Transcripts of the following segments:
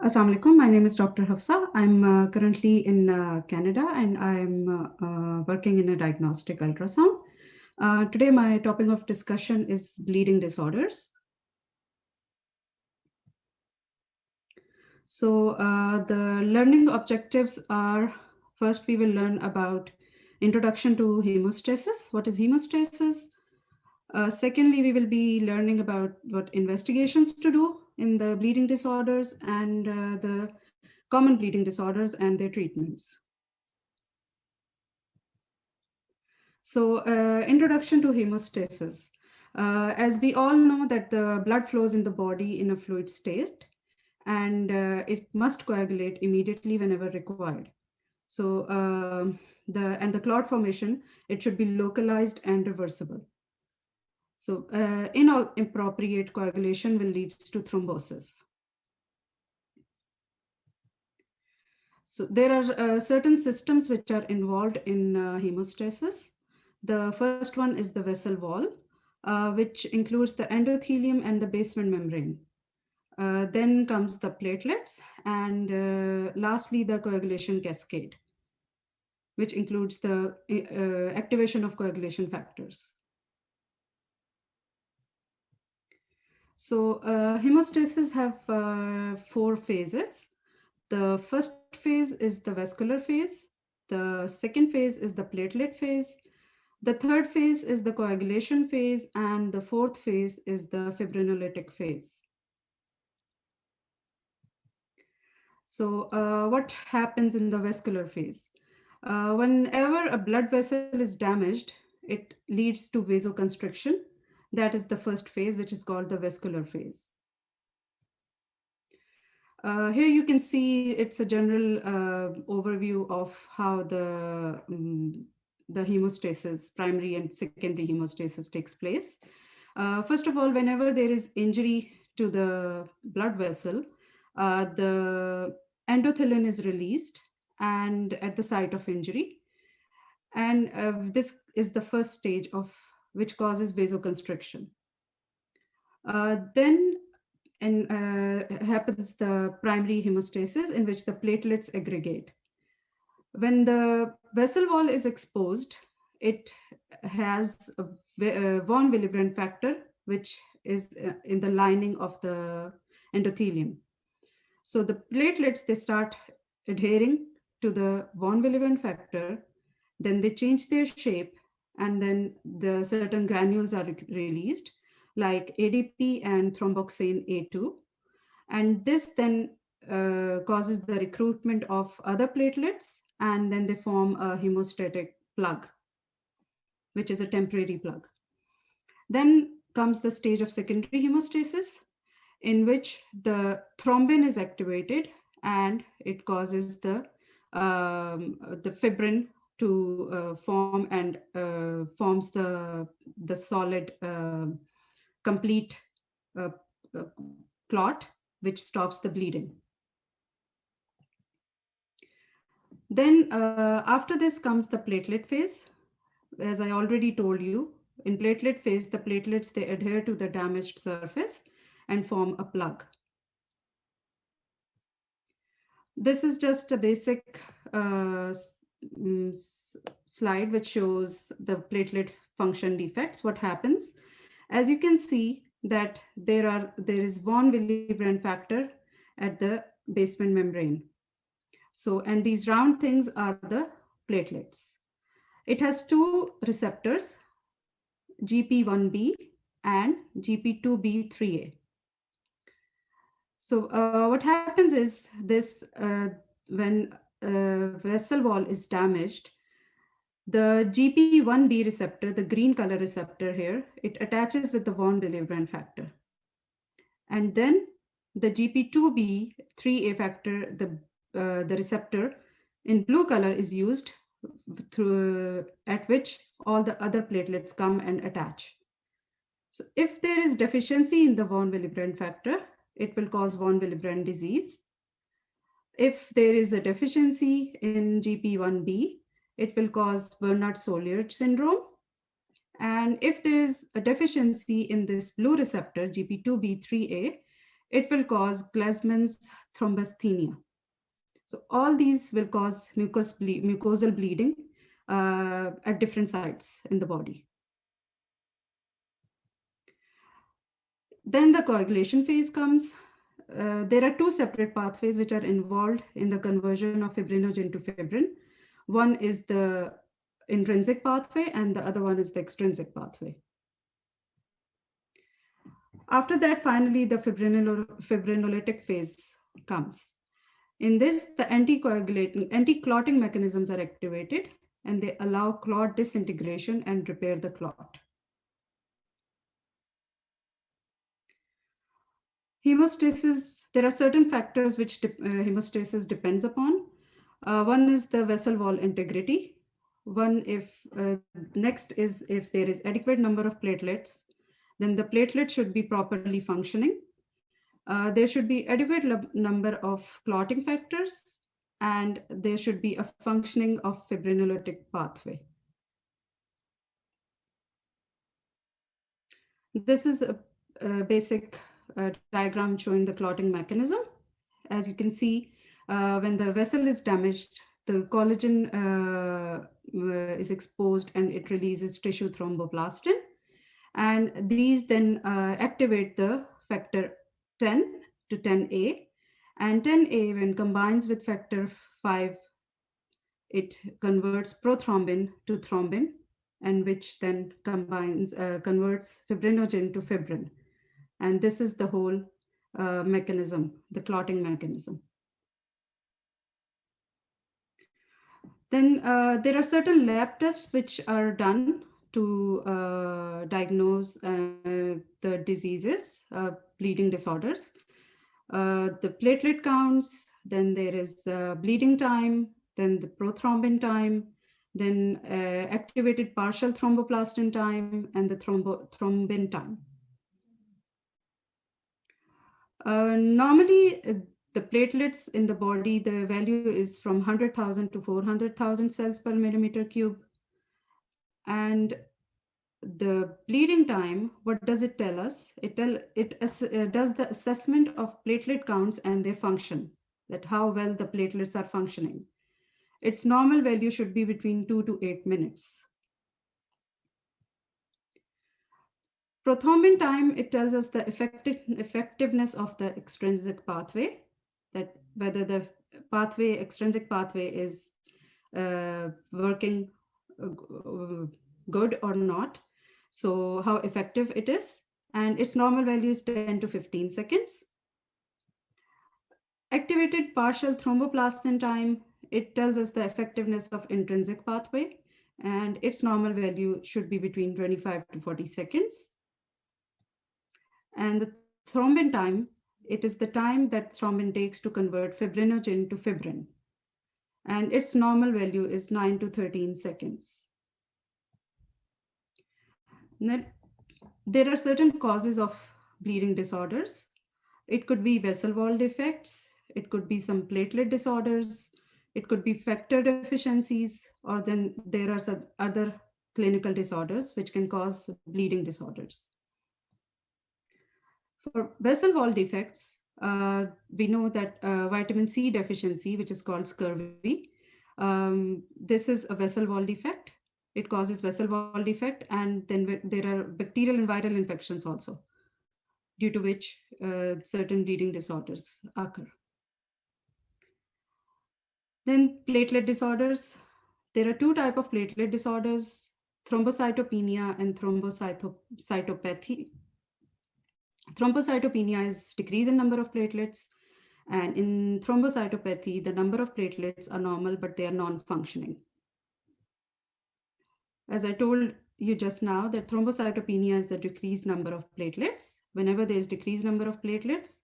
Assalamu alaikum. My name is Dr. Hafsa. I'm currently in Canada and I'm working in a diagnostic ultrasound. Today, my topic of discussion is bleeding disorders. So the learning objectives are, first we will learn about introduction to hemostasis. What is hemostasis? Secondly, we will be learning about what investigations to do in the bleeding disorders and the common bleeding disorders and their treatments. So introduction to hemostasis. As we all know that the blood flows in the body in a fluid state and it must coagulate immediately whenever required. So the clot formation, it should be localized and reversible. So inappropriate coagulation will lead to thrombosis. So there are certain systems which are involved in hemostasis. The first one is the vessel wall, which includes the endothelium and the basement membrane. Then comes the platelets, and lastly, the coagulation cascade, which includes the activation of coagulation factors. So hemostasis have 4 phases. The first phase is the vascular phase. The second phase is the platelet phase. The third phase is the coagulation phase, and the fourth phase is the fibrinolytic phase. So what happens in the vascular phase? Whenever a blood vessel is damaged, it leads to vasoconstriction. That is the first phase, which is called the vascular phase. Here you can see it's a general overview of how the hemostasis, primary and secondary hemostasis takes place. First of all, whenever there is injury to the blood vessel, the endothelin is released and at the site of injury. And this is the first stage of which causes vasoconstriction. Then happens the primary hemostasis, in which the platelets aggregate. When the vessel wall is exposed, it has a von Willebrand factor, which is in the lining of the endothelium. So the platelets, they start adhering to the von Willebrand factor, then they change their shape, and then the certain granules are released, like ADP and thromboxane A2. And this then causes the recruitment of other platelets, and then they form a hemostatic plug, which is a temporary plug. Then comes the stage of secondary hemostasis, in which the thrombin is activated and it causes the fibrin to form and forms the solid complete clot, which stops the bleeding. Then after this comes the platelet phase. As I already told you, in platelet phase, the platelets, they adhere to the damaged surface and form a plug. This is just a basic slide which shows the platelet function defects. What happens? As you can see that there is von Willebrand factor at the basement membrane. So, and these round things are the platelets. It has 2 receptors, GP1B and GP2B3A. So what happens is this, when vessel wall is damaged, the GP1B receptor, the green color receptor here, it attaches with the von Willebrand factor. And then the GP2B3A factor, the receptor in blue color is used at which all the other platelets come and attach. So if there is deficiency in the von Willebrand factor, it will cause von Willebrand disease. If there is a deficiency in GP1B, it will cause Bernard-Solier syndrome. And if there is a deficiency in this blue receptor, GP2B3A, it will cause Glasman's thrombasthenia. So all these will cause mucosal bleeding at different sites in the body. Then the coagulation phase comes. There are two separate pathways which are involved in the conversion of fibrinogen to fibrin. One is the intrinsic pathway and the other one is the extrinsic pathway. After that, finally, the fibrinolytic phase comes. In this, the anti-clotting mechanisms are activated and they allow clot disintegration and repair the clot. Hemostasis, there are certain factors which hemostasis depends upon. One is the vessel wall integrity. Next is if there is adequate number of platelets, then the platelet should be properly functioning. There should be adequate number of clotting factors, and there should be a functioning of fibrinolytic pathway. This is a basic diagram showing the clotting mechanism. As you can see, when the vessel is damaged, the collagen is exposed and it releases tissue thromboplastin. And these then activate the factor 10 to 10A. And 10A, when combines with factor 5, it converts prothrombin to thrombin, and which then converts fibrinogen to fibrin. And this is the whole mechanism, the clotting mechanism. Then there are certain lab tests which are done to diagnose the diseases, bleeding disorders. The platelet counts, then there is bleeding time, then the prothrombin time, then activated partial thromboplastin time, and the thrombin time. Normally, the platelets in the body, the value is from 100,000 to 400,000 cells per millimeter cube. And the bleeding time, what does it tell us? It does the assessment of platelet counts and their function, that how well the platelets are functioning. Its normal value should be between 2 to 8 minutes. Prothrombin time, it tells us the effectiveness of the extrinsic pathway, that whether the extrinsic pathway is working good or not. So how effective it is, and its normal value is 10 to 15 seconds. Activated partial thromboplastin time, it tells us the effectiveness of intrinsic pathway, and its normal value should be between 25 to 40 seconds. And the thrombin time, it is the time that thrombin takes to convert fibrinogen to fibrin, and its normal value is 9 to 13 seconds. There are certain causes of bleeding disorders. It could be vessel wall defects, it could be some platelet disorders, it could be factor deficiencies, or then there are some other clinical disorders which can cause bleeding disorders. For vessel wall defects, we know that vitamin C deficiency, which is called scurvy, this is a vessel wall defect. It causes vessel wall defect, and then there are bacterial and viral infections also, due to which certain bleeding disorders occur. Then platelet disorders. There are two types of platelet disorders, thrombocytopenia and thrombocytopathy. Thrombocytopenia is decrease in number of platelets, and in thrombocytopathy, the number of platelets are normal, but they are non-functioning. As I told you just now, that thrombocytopenia is the decreased number of platelets. Whenever there is decreased number of platelets,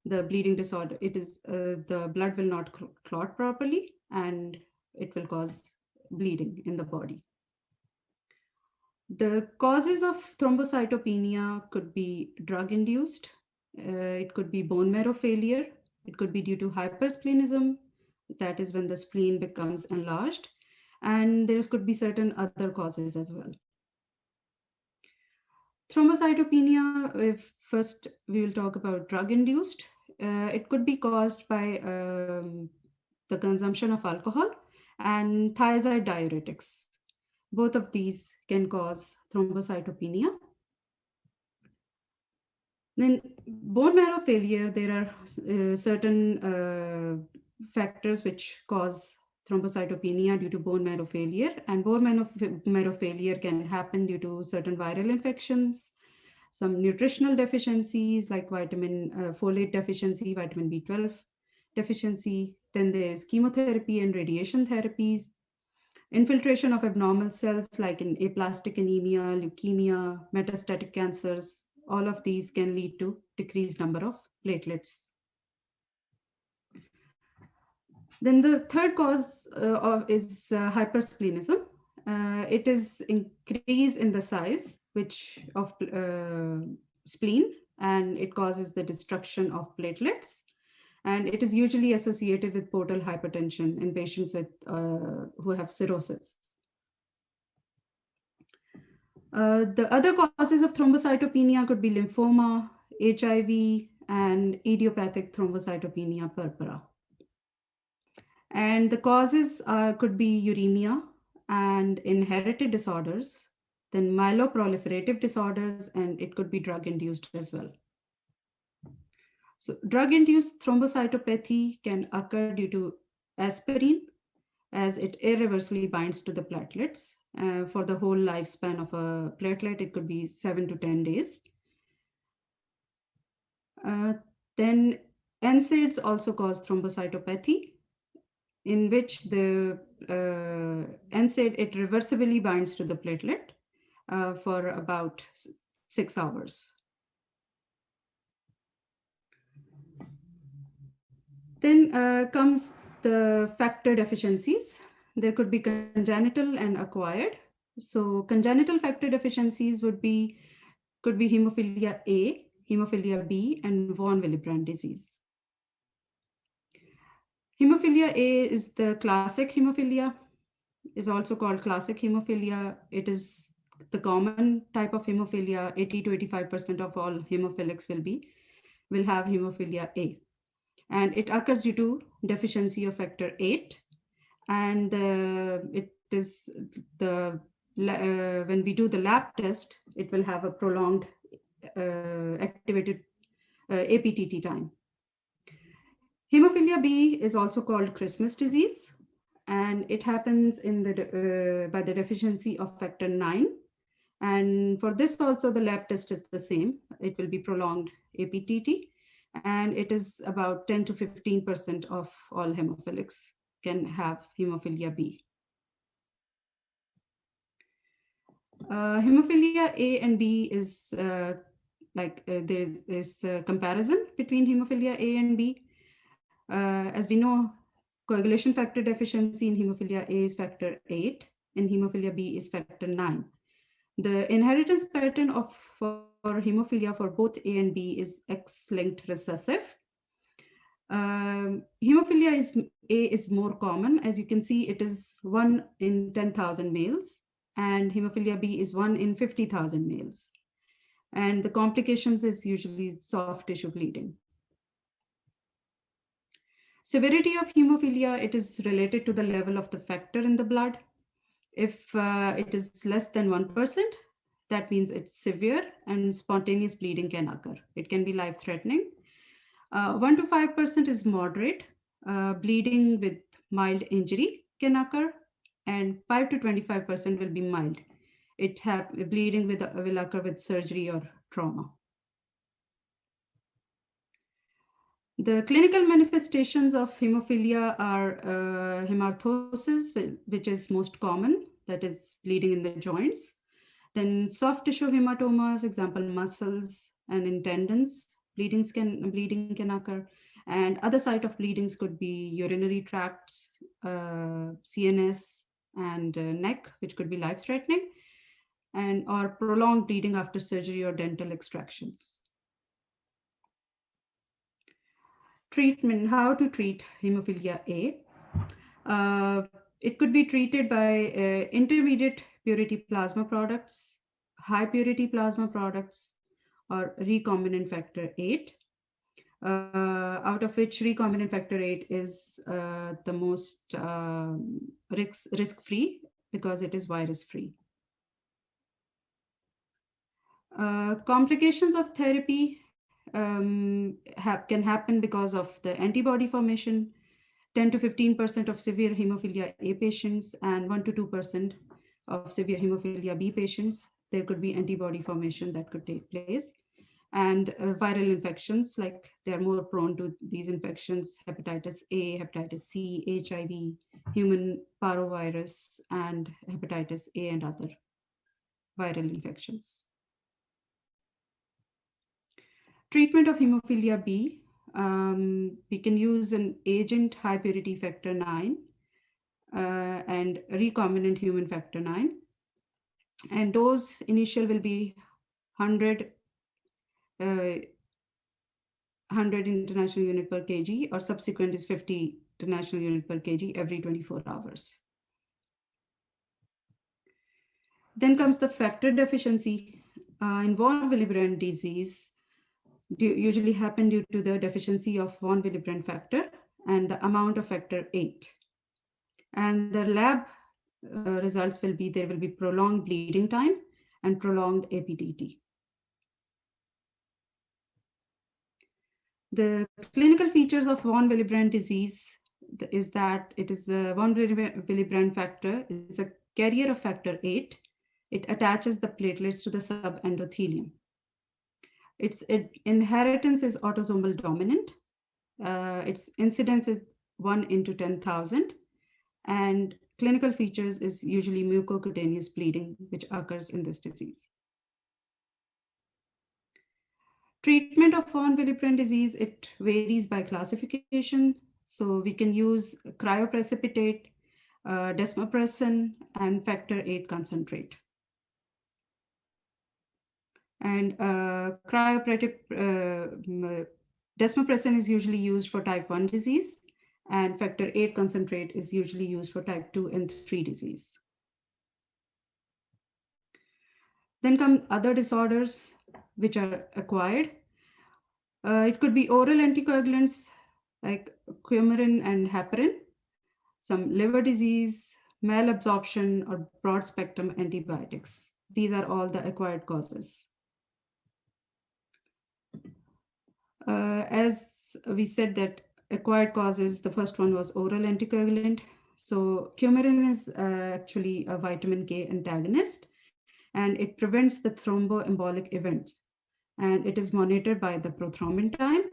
the bleeding disorder, it is the blood will not clot properly, and it will cause bleeding in the body. The causes of thrombocytopenia could be drug-induced. It could be bone marrow failure. It could be due to hypersplenism, that is when the spleen becomes enlarged. And there could be certain other causes as well. Thrombocytopenia, if first we will talk about drug-induced. It could be caused by the consumption of alcohol and thiazide diuretics. Both of these can cause thrombocytopenia. Then bone marrow failure, there are certain factors which cause thrombocytopenia due to bone marrow failure, and marrow failure can happen due to certain viral infections, some nutritional deficiencies like folate deficiency, vitamin B12 deficiency. Then there's chemotherapy and radiation therapies, infiltration of abnormal cells like in aplastic anemia, leukemia, metastatic cancers. All of these can lead to decreased number of platelets. Then the third cause is hypersplenism. It is increase in the size of spleen, and it causes the destruction of platelets. And it is usually associated with portal hypertension in patients who have cirrhosis. The other causes of thrombocytopenia could be lymphoma, HIV, and idiopathic thrombocytopenia purpura. And the causes could be uremia and inherited disorders, then myeloproliferative disorders, and it could be drug-induced as well. So drug-induced thrombocytopathy can occur due to aspirin, as it irreversibly binds to the platelets. For the whole lifespan of a platelet, it could be 7 to 10 days. Then NSAIDs also cause thrombocytopathy, in which the NSAID, it reversibly binds to the platelet for about 6 hours. Then comes the factor deficiencies. There could be congenital and acquired. So congenital factor deficiencies could be hemophilia A, hemophilia B, and von Willebrand disease. Hemophilia A is the classic hemophilia, is also called classic hemophilia. It is the common type of hemophilia. 80 to 85% of all hemophilics will have hemophilia A. And it occurs due to deficiency of factor 8. And it is when we do the lab test, it will have a prolonged activated APTT time. Hemophilia B is also called Christmas disease, and it happens by the deficiency of factor 9. And for this also, the lab test is the same. It will be prolonged APTT, and it is about 10 to 15% of all hemophilics can have hemophilia B. Hemophilia A and B is there's this comparison between hemophilia A and B. As we know, coagulation factor deficiency in hemophilia A is factor 8, and hemophilia B is factor 9. The inheritance pattern for hemophilia for both A and B is X-linked recessive. Hemophilia A is more common. As you can see, it is 1 in 10,000 males, and hemophilia B is 1 in 50,000 males. And the complications is usually soft tissue bleeding. Severity of hemophilia, it is related to the level of the factor in the blood. If it is less than 1%, that means it's severe and spontaneous bleeding can occur. It can be life-threatening. 1 to 5% is moderate. Bleeding with mild injury can occur, and 5 to 25% will be mild. Bleeding will occur with surgery or trauma. The clinical manifestations of hemophilia are hemarthrosis, which is most common, that is bleeding in the joints. Then soft tissue hematomas, example muscles and in tendons, bleeding can occur. And other site of bleedings could be urinary tracts, CNS, and neck, which could be life-threatening, or prolonged bleeding after surgery or dental extractions. Treatment, how to treat hemophilia A. It could be treated by intermediate purity plasma products, high purity plasma products or recombinant factor 8, out of which recombinant factor 8 is the most risk-free because it is virus-free. Complications of therapy can happen because of the antibody formation. 10 to 15% of severe hemophilia A patients and 1 to 2% of severe hemophilia B patients, there could be antibody formation that could take place. And viral infections, like they're more prone to these infections: hepatitis A, hepatitis C, HIV, human parvovirus, and hepatitis A and other viral infections. Treatment of hemophilia B, we can use an agent high purity factor 9 and recombinant human factor 9. And dose initial will be 100 international unit per kg, or subsequent is 50 international unit per kg every 24 hours. Then comes the factor deficiency. In von Willebrand disease, usually happen due to the deficiency of von Willebrand factor and the amount of factor 8. And the lab results will be, there will be prolonged bleeding time and prolonged APDT. The clinical features of von Willebrand disease is that it is a von Willebrand factor is a carrier of factor 8. It attaches the platelets to the subendothelium. Its inheritance is autosomal dominant. Its incidence is 1 into 10,000. And clinical features is usually mucocutaneous bleeding, which occurs in this disease. Treatment of von Willebrand disease, it varies by classification. So we can use cryoprecipitate, desmopressin, and factor 8 concentrate. And desmopressin is usually used for type 1 disease, and factor 8 concentrate is usually used for type 2 and 3 disease. Then come other disorders which are acquired. It could be oral anticoagulants like coumarin and heparin, some liver disease, malabsorption, or broad spectrum antibiotics. These are all the acquired causes. As we said that acquired causes, the first one was oral anticoagulant. So coumarin is actually a vitamin K antagonist, and it prevents the thromboembolic event. And it is monitored by the prothrombin time.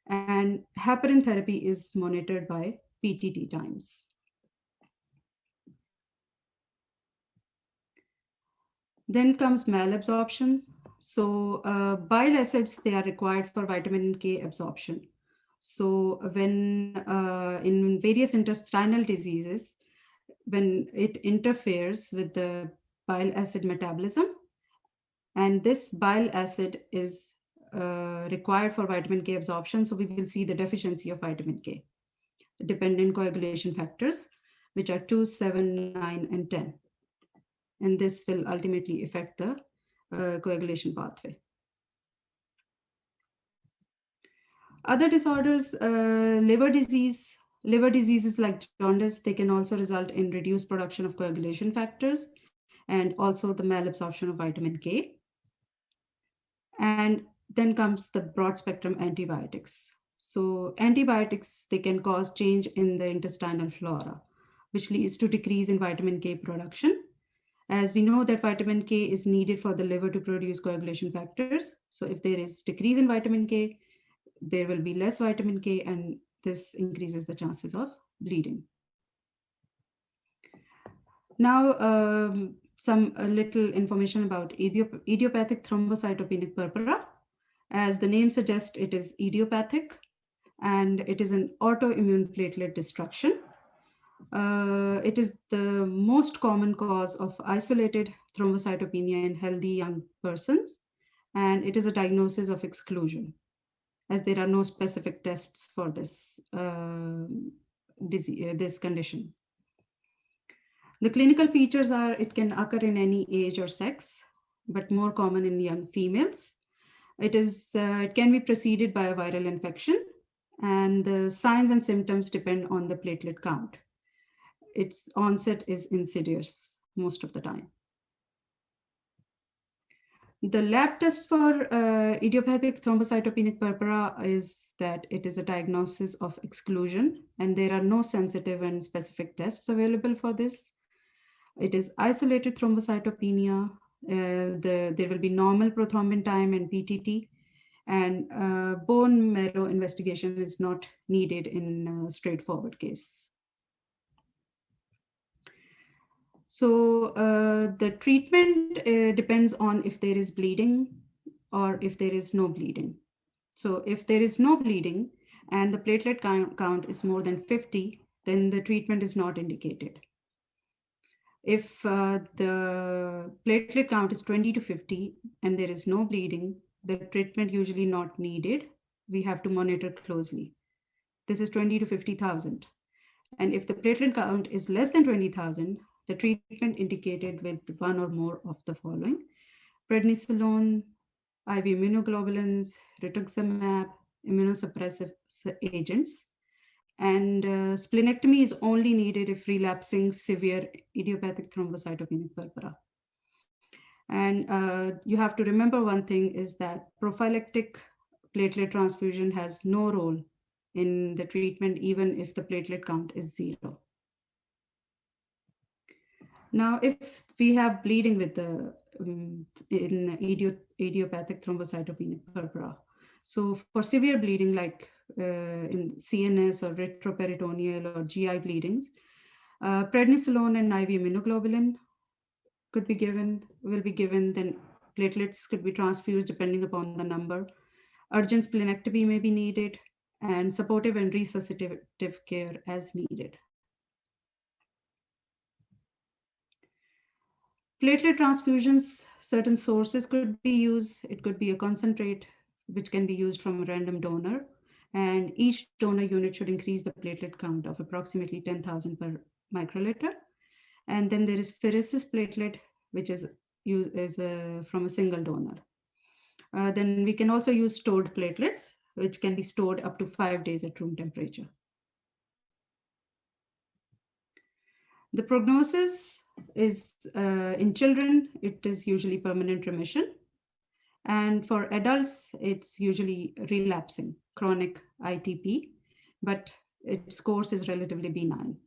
And heparin therapy is monitored by PTT times. Then comes malabsorption. So bile acids, they are required for vitamin K absorption. So when in various intestinal diseases, when it interferes with the bile acid metabolism, and this bile acid is required for vitamin K absorption, so we will see the deficiency of vitamin K. Dependent coagulation factors, which are 2, 7, 9, and 10. And this will ultimately affect the coagulation pathway. Other disorders, liver disease. Liver diseases like jaundice, they can also result in reduced production of coagulation factors and also the malabsorption of vitamin K. And then comes the broad spectrum antibiotics. So antibiotics, they can cause change in the intestinal flora, which leads to decrease in vitamin K production. As we know that vitamin K is needed for the liver to produce coagulation factors. So if there is decrease in vitamin K, there will be less vitamin K, and this increases the chances of bleeding. Now, some little information about idiopathic thrombocytopenic purpura. As the name suggests, it is idiopathic, and it is an autoimmune platelet destruction. It is the most common cause of isolated thrombocytopenia in healthy young persons, and it is a diagnosis of exclusion, as there are no specific tests for this disease, this condition. The clinical features are, it can occur in any age or sex. but more common in young females. It can be preceded by a viral infection, and the signs and symptoms depend on the platelet count. Its onset is insidious most of the time. The lab test for idiopathic thrombocytopenic purpura is that it is a diagnosis of exclusion, and there are no sensitive and specific tests available for this. It is isolated thrombocytopenia. There will be normal prothrombin time and PTT, and bone marrow investigation is not needed in a straightforward case. So the treatment depends on if there is bleeding or if there is no bleeding. So if there is no bleeding and the platelet count is more than 50, then the treatment is not indicated. If the platelet count is 20 to 50 and there is no bleeding, the treatment usually not needed. We have to monitor closely. This is 20 to 50,000. And if the platelet count is less than 20,000, the treatment indicated with one or more of the following: prednisolone, IV immunoglobulins, rituximab, immunosuppressive agents. And splenectomy is only needed if relapsing severe idiopathic thrombocytopenic purpura. And you have to remember one thing is that prophylactic platelet transfusion has no role in the treatment, even if the platelet count is 0. Now, if we have bleeding with the in idiopathic thrombocytopenic purpura, so for severe bleeding like in CNS or retroperitoneal or GI bleedings, prednisolone and IV immunoglobulin will be given. Then platelets could be transfused depending upon the number. Urgent splenectomy may be needed, and supportive and resuscitative care as needed. Platelet transfusions, certain sources could be used. It could be a concentrate, which can be used from a random donor. And each donor unit should increase the platelet count of approximately 10,000 per microliter. And then there is pheresis platelet, which is from a single donor. Then we can also use stored platelets, which can be stored up to 5 days at room temperature. The prognosis is in children, it is usually permanent remission. And for adults, it's usually relapsing, chronic ITP, but its course is relatively benign.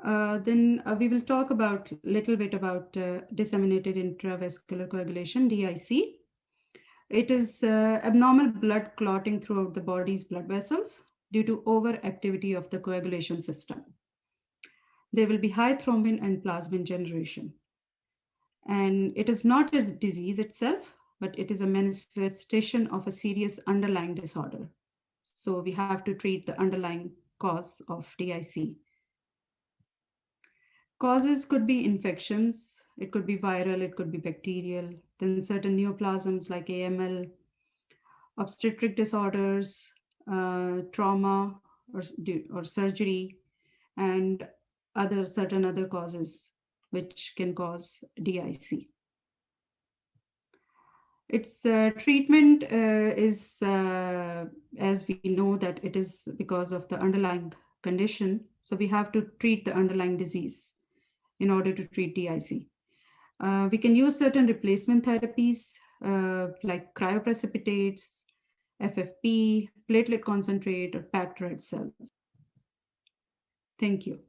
Then we will talk about a little bit about disseminated intravascular coagulation, DIC. It is abnormal blood clotting throughout the body's blood vessels due to overactivity of the coagulation system. There will be high thrombin and plasmin generation. And it is not a disease itself, but it is a manifestation of a serious underlying disorder. So we have to treat the underlying cause of DIC. Causes could be infections, it could be viral, it could be bacterial, then certain neoplasms like AML, obstetric disorders, trauma or surgery, and certain other causes which can cause DIC. Its treatment is, as we know, that it is because of the underlying condition. So we have to treat the underlying disease in order to treat DIC. We can use certain replacement therapies like cryoprecipitates, FFP, platelet concentrate, or packed red cells. Thank you.